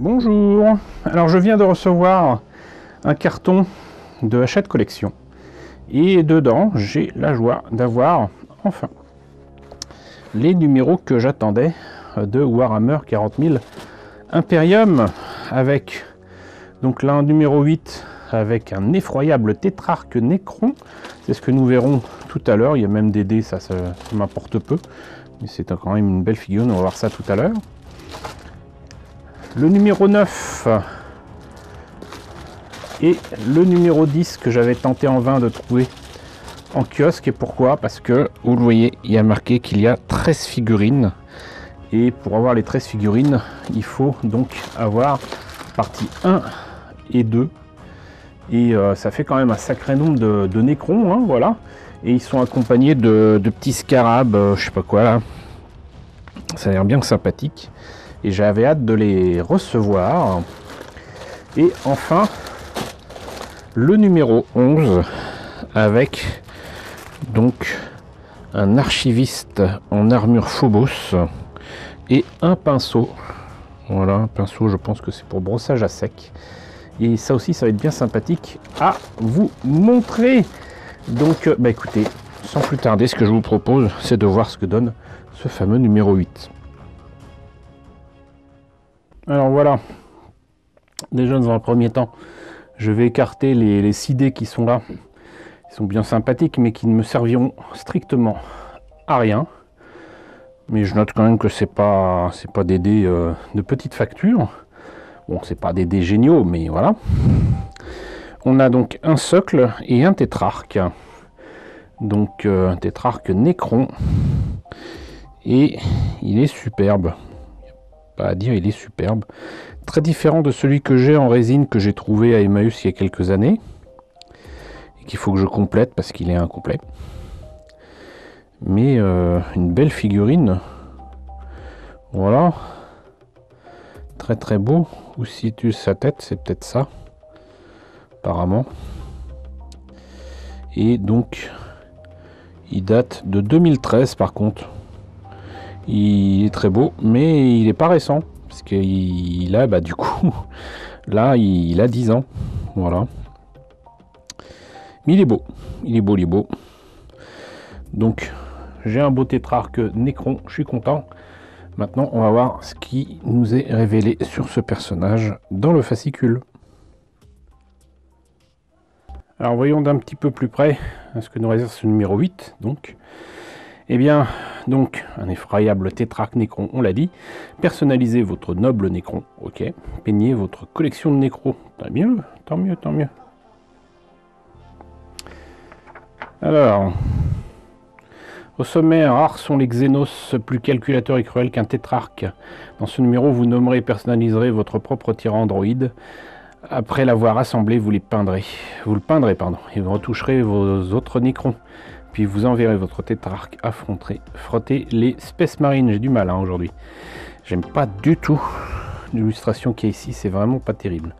Bonjour, alors je viens de recevoir un carton de Hachette Collection et dedans j'ai la joie d'avoir enfin les numéros que j'attendais de Warhammer 40 000 Imperium, avec donc là un numéro 8 avec un effroyable tétrarque Necron. C'est ce que nous verrons tout à l'heure. Il y a même des dés, ça m'importe peu, mais c'est quand même une belle figure, on va voir ça tout à l'heure. Le numéro 9 et le numéro 10 que j'avais tenté en vain de trouver en kiosque. Et pourquoi? Parce que vous le voyez, il y a marqué qu'il y a 13 figurines, et pour avoir les 13 figurines il faut donc avoir partie 1 et 2, et ça fait quand même un sacré nombre de Necrons, hein, voilà. Et ils sont accompagnés de petits scarabs, je sais pas quoi là, ça a l'air bien sympathique et j'avais hâte de les recevoir. Et enfin le numéro 11 avec donc un archiviste en armure Phobos et un pinceau. Voilà, un pinceau, je pense que c'est pour brossage à sec. Et ça aussi, ça va être bien sympathique à vous montrer. Donc, bah écoutez, sans plus tarder, ce que je vous propose, c'est de voir ce que donne ce fameux numéro 8. Alors voilà, déjà dans un premier temps, je vais écarter les 6 dés qui sont là. Ils sont bien sympathiques, mais qui ne me serviront strictement à rien. Mais je note quand même que c'est pas des dés de petite facture. Bon, c'est pas des dés géniaux, mais voilà. On a donc un socle et un tétrarque. Donc un tétrarque Necron. Et il est superbe. Pas à dire, il est superbe. Très différent de celui que j'ai en résine, que j'ai trouvé à Emmaüs il y a quelques années. Et qu'il faut que je complète parce qu'il est incomplet. Mais une belle figurine. Voilà. Très très beau. Où se situe sa tête? C'est peut-être ça. Apparemment. Et donc, il date de 2013 par contre. Il est très beau, mais il n'est pas récent. Parce qu'il a, bah du coup, là, il a 10 ans. Voilà. Mais il est beau. Il est beau, il est beau. Donc, j'ai un beau tétrarque Necron. Je suis content. Maintenant, on va voir ce qui nous est révélé sur ce personnage dans le fascicule. Alors, voyons d'un petit peu plus près ce que nous réserve ce numéro 8. Donc, eh bien, donc, un effroyable tétrarque Necron, on l'a dit. Personnalisez votre noble Necron, ok. Peignez votre collection de Necros. Tant mieux, tant mieux, tant mieux. Alors, au sommaire, rares sont les Xénos, plus calculateurs et cruels qu'un tétrarque. Dans ce numéro, vous nommerez et personnaliserez votre propre tyran androïde. Après l'avoir assemblé, vous le peindrez, et vous retoucherez vos autres Necrons. Puis vous enverrez votre tétrarque frotter les Space Marines. J'ai du mal hein, aujourd'hui. J'aime pas du tout l'illustration qui est ici, c'est vraiment pas terrible.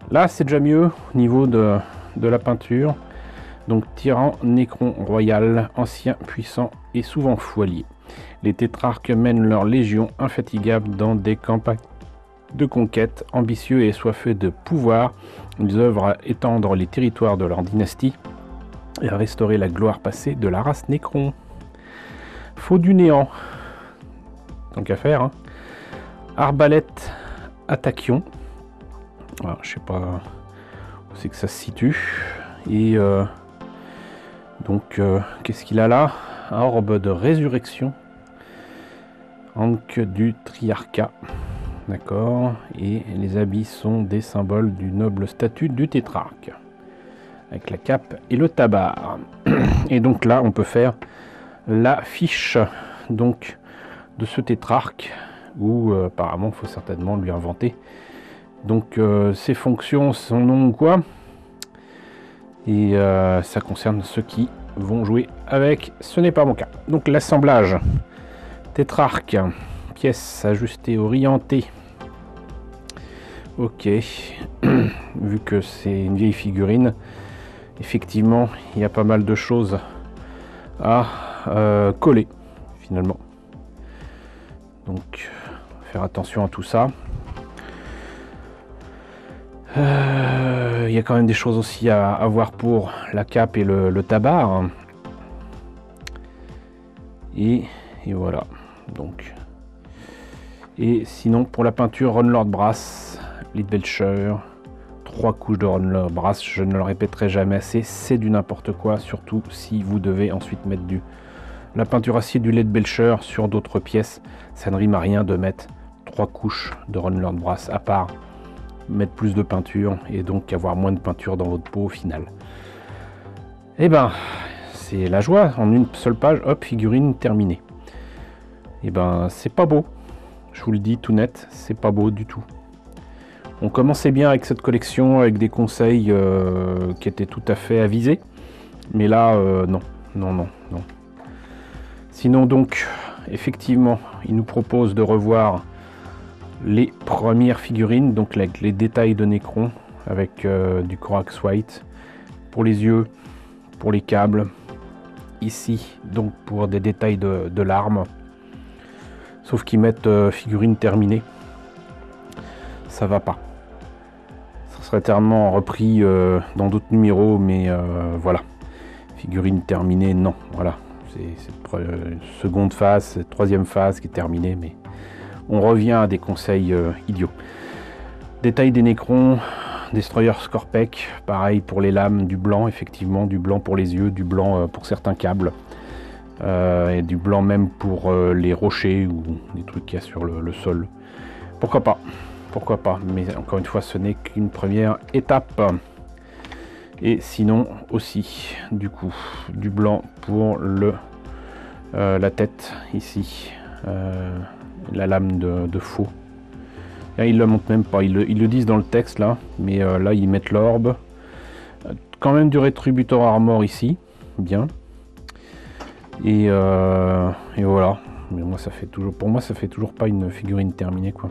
Là, c'est déjà mieux au niveau de la peinture. Donc tyran Necron royal, ancien, puissant et souvent fou allié. Les tétrarques mènent leur légion infatigable dans des campagnes de conquête, ambitieux et soifeux de pouvoir. Ils œuvrent à étendre les territoires de leur dynastie et à restaurer la gloire passée de la race Necron. Faux du néant, tant qu'à faire. Hein. Arbalète Attaquion. Alors, je sais pas où c'est que ça se situe. Et donc, qu'est-ce qu'il a là? Un orbe de résurrection. Ankh du Triarcat. D'accord. Et les habits sont des symboles du noble statut du tétrarque. Avec la cape et le tabard. Et donc là, on peut faire la fiche donc, de ce tétrarque. Où apparemment, il faut certainement lui inventer. Donc, ses fonctions, son nom ou quoi. Et ça concerne ceux qui vont jouer avec. Ce n'est pas mon cas. Donc l'assemblage. Tétrarque. Pièces ajustées, orientées. Ok. Vu que c'est une vieille figurine, effectivement, il y a pas mal de choses à coller, finalement. Donc, faire attention à tout ça. Il y a quand même des choses aussi à voir pour la cape et le tabac. Et voilà. Donc. Et sinon, pour la peinture, Ron-Lord Brass, Leadbelcher, 3 couches de Ron-Lord Brass, je ne le répéterai jamais assez, c'est du n'importe quoi, surtout si vous devez ensuite mettre la peinture acier du Leadbelcher sur d'autres pièces. Ça ne rime à rien de mettre 3 couches de Ron-Lord Brass, à part mettre plus de peinture et donc avoir moins de peinture dans votre peau au final. Et ben, c'est la joie, en une seule page, hop, figurine terminée. Et ben, c'est pas beau. Je vous le dis tout net, c'est pas beau du tout. On commençait bien avec cette collection, avec des conseils qui étaient tout à fait avisés. Mais là, non. Sinon donc, effectivement, il nous propose de revoir les premières figurines, donc avec les détails de Necron, avec du Corax White, pour les yeux, pour les câbles. Ici, donc pour des détails de l'arme. Sauf qu'ils mettent figurine terminée. Ça va pas. Ça serait tellement repris dans d'autres numéros, mais voilà. Figurine terminée, non. Voilà. C'est seconde phase, troisième phase qui est terminée, mais on revient à des conseils idiots. Détail des Necrons, Destroyer Scorpec, pareil pour les lames, du blanc, effectivement, du blanc pour les yeux, du blanc pour certains câbles. Et du blanc même pour les rochers ou des trucs qu'il y a sur le sol. Pourquoi pas, mais encore une fois ce n'est qu'une première étape. Et sinon aussi du coup du blanc pour la tête ici, la lame de faux. Là, ils le montrent même pas, ils le disent dans le texte là, mais là ils mettent l'orbe. Quand même du Rétributor Armor ici, bien. Et voilà. Mais moi, pour moi, ça fait toujours pas une figurine terminée, quoi.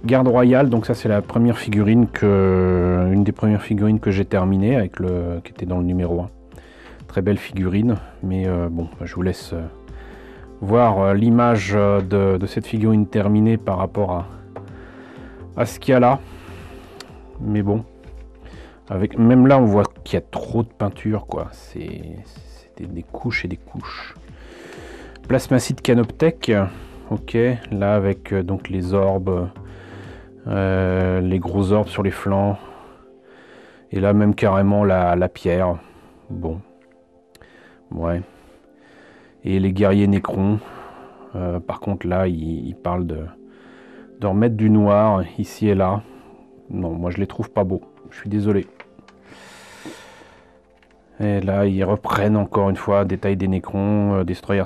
Garde royale, donc ça c'est la première figurine une des premières figurines que j'ai terminée avec qui était dans le numéro 1. Très belle figurine, mais bon, je vous laisse voir l'image de cette figurine terminée par rapport à ce qu'il y a là. Mais bon, même là, on voit qu'il y a trop de peinture, quoi. C'est des couches et des couches. Plasmacide Canoptech, ok, là avec donc les orbes, les gros orbes sur les flancs, et là même carrément la pierre, bon, ouais, et les guerriers Necrons, par contre là il parle de remettre du noir ici et là. Non, moi je les trouve pas beaux, je suis désolé. Et là, ils reprennent encore une fois détail des Necrons, Destroyer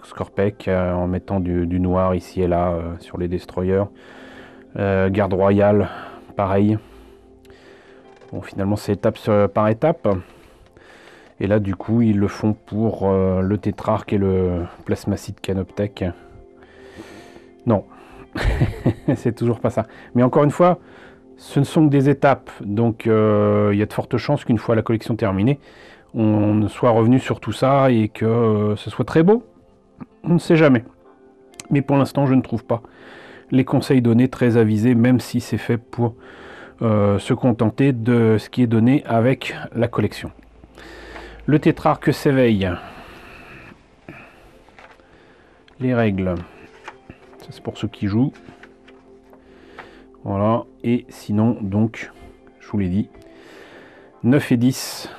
Scorpec, en mettant du noir ici et là sur les Destroyers. Garde royale, pareil. Bon, finalement, c'est étape par étape. Et là, du coup, ils le font pour le Tétrarque et le Plasmacide Canoptech. Non, c'est toujours pas ça. Mais encore une fois, ce ne sont que des étapes. Donc, il y a de fortes chances qu'une fois la collection terminée, on soit revenu sur tout ça et que ce soit très beau. On ne sait jamais. Mais pour l'instant, je ne trouve pas les conseils donnés très avisés, même si c'est fait pour se contenter de ce qui est donné avec la collection. Le Tétrarque s'éveille. Les règles. Ça, c'est pour ceux qui jouent. Voilà. Et sinon, donc, je vous l'ai dit, 9 et 10.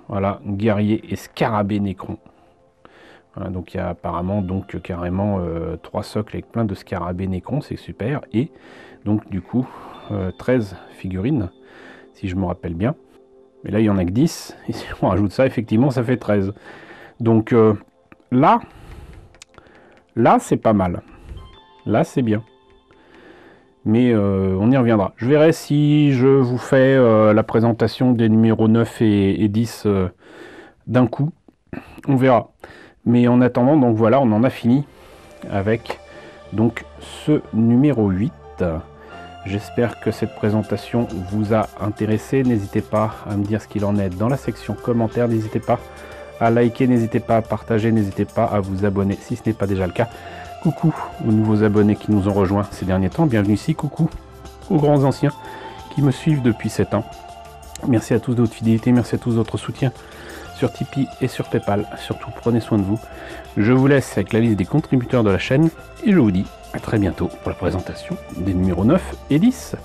Voilà, guerrier et scarabée Necron. Voilà, donc il y a apparemment donc carrément 3 socles avec plein de scarabées Necron, c'est super. Et donc du coup 13 figurines, si je me rappelle bien. Mais là il y en a que 10, et si on rajoute ça, effectivement ça fait 13. Donc là c'est pas mal. Là c'est bien. Mais on y reviendra. Je verrai si je vous fais la présentation des numéros 9 et 10 d'un coup. On verra. Mais en attendant, donc voilà, on en a fini avec donc ce numéro 8. J'espère que cette présentation vous a intéressé. N'hésitez pas à me dire ce qu'il en est dans la section commentaires. N'hésitez pas à liker, n'hésitez pas à partager, n'hésitez pas à vous abonner si ce n'est pas déjà le cas. Coucou aux nouveaux abonnés qui nous ont rejoints ces derniers temps. Bienvenue ici. Coucou aux grands anciens qui me suivent depuis 7 ans. Merci à tous de votre fidélité, merci à tous de votre soutien sur Tipeee et sur Paypal. Surtout, prenez soin de vous. Je vous laisse avec la liste des contributeurs de la chaîne et je vous dis à très bientôt pour la présentation des numéros 9 et 10.